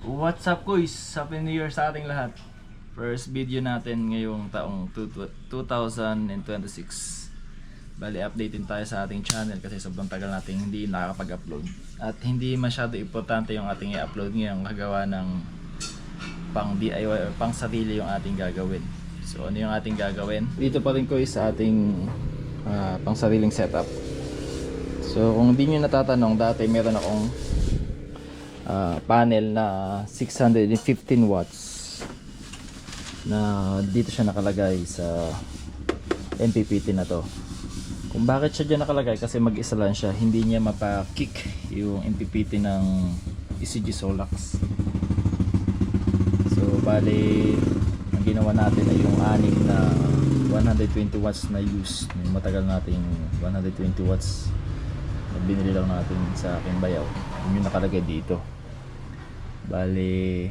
What's up guys? Happy New Year sa ating lahat. First video natin ngayong taong 2026. Bali updatein tayo sa ating channel kasi sobrang tagal natin hindi nakakapag-upload. At hindi masyado importante yung ating i-upload ngayong kagawa ng pang DIY or pang sarili yung ating gagawin. So ano yung ating gagawin? Dito pa rin ko sa ating pang sariling setup. So kung hindi nyo natatanong, dati meron akong panel na 615 watts na dito siya nakalagay sa MPPT na to. Kung bakit siya dyan nakalagay, kasi mag-isa lang siya, hindi niya mapa-kick yung MPPT ng ECG Solax. So bali ang ginawa natin ay yung anim na 120 watts na use, yung matagal nating 120 watts na binili lang natin sa aking bayaw, yun yung nakalagay dito. Bali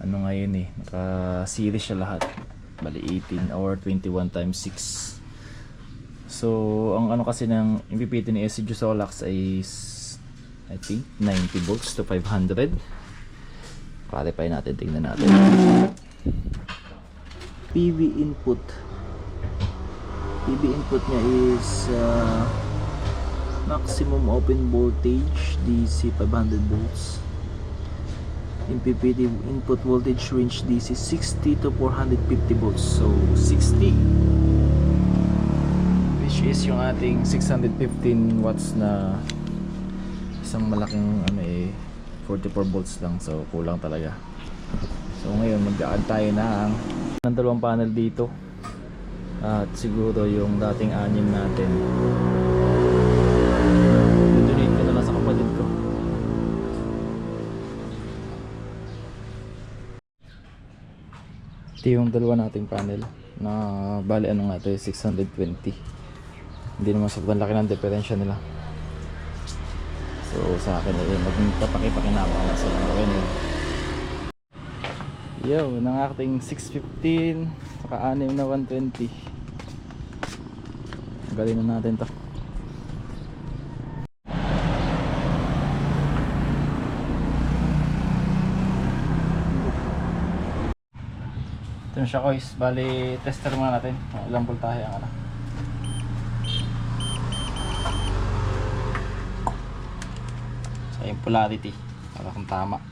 ano ngayon naka-series siya lahat. Bali 18 or 21 times 6. So ang ano kasi ng MPPT ni ECG Solax ay I think 90 volts to 500. Clarify natin, tingnan natin. PV input niya is maximum open voltage DC 500 volts. MPPT input voltage range DC 60 to 450 volts. So 60, which is yung ating 615 watts na isang malaking 44 volts lang. So kulang talaga. So ngayon mag-add tayo ng dalawang panel dito. At siguro yung dating anim natin donate ko na lang sa kapatid ko. Ito yung dalawa nating panel na bali ano nga ito 620. Hindi naman sobrang laki ng diferensya nila. So sa akin ay magpapaki-pakinabang na sila gawin yun. Yo, ng ating 615 saka 6 na 120. Galing na natin to. Ito na siya guys, bali tester muna natin ilang voltahe ang ano. So yung polarity para kung tama.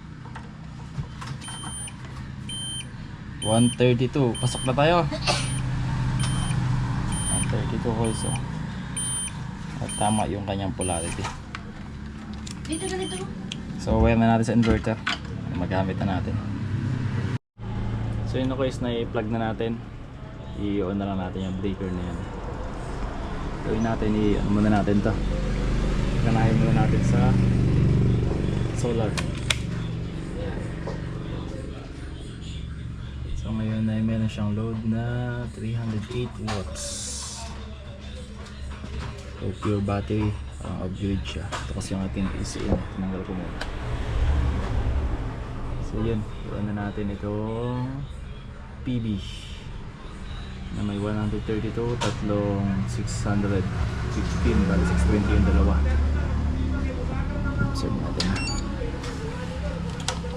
132, pasok na tayo. 132 guys at tama yung kanyang polarity. Dito ganito. So wire na natin sa inverter, magamit na natin. So yun na guys, na-plug na natin. I-on na lang natin yung breaker na yan. Gawin natin, i-on muna natin to. Ganahin muna natin sa solar. So ngayon ay meron siyang load na 308 watts. So pure battery, parang upgrade siya. Ito kasi yung ating ECM, tinanggal ko muna. So yun, i-on na natin itong PB na may 132, tatlong 615, bali 620 yung dalawa. Observe natin.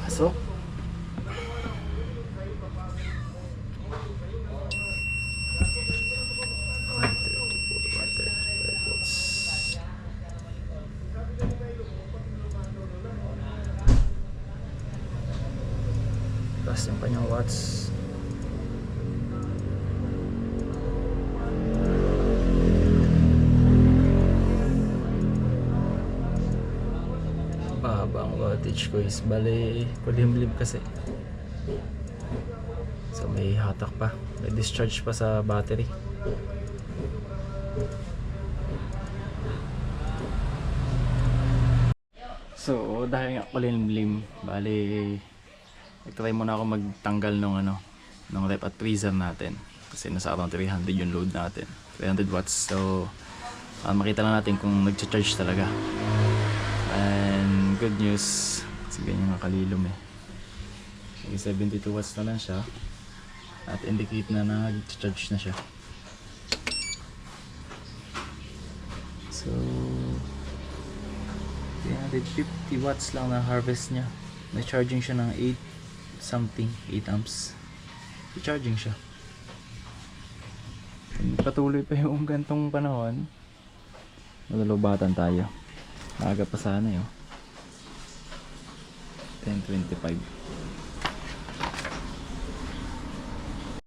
Pasok. Taas yung kanyang watts. Baba ang wattage ko is bali kulimlim kasi. So may hatak pa, may discharge pa sa battery. So dahil nga kulimlim, bali try muna ako magtanggal ng rep at freezer natin kasi nasa around 300 yung load natin, 300 watts. So makita lang natin kung nag-charge talaga. And good news, kasi ganyan nga kalilom 72 watts na lang siya at indicate na nag-charge na siya. So 350 watts lang na harvest niya May charging siya ng 8 something, 8 amps. May charging siya. Patuloy pa yung gantong panahon. Malulubatan tayo. Maaga pa sana yun. 10:25.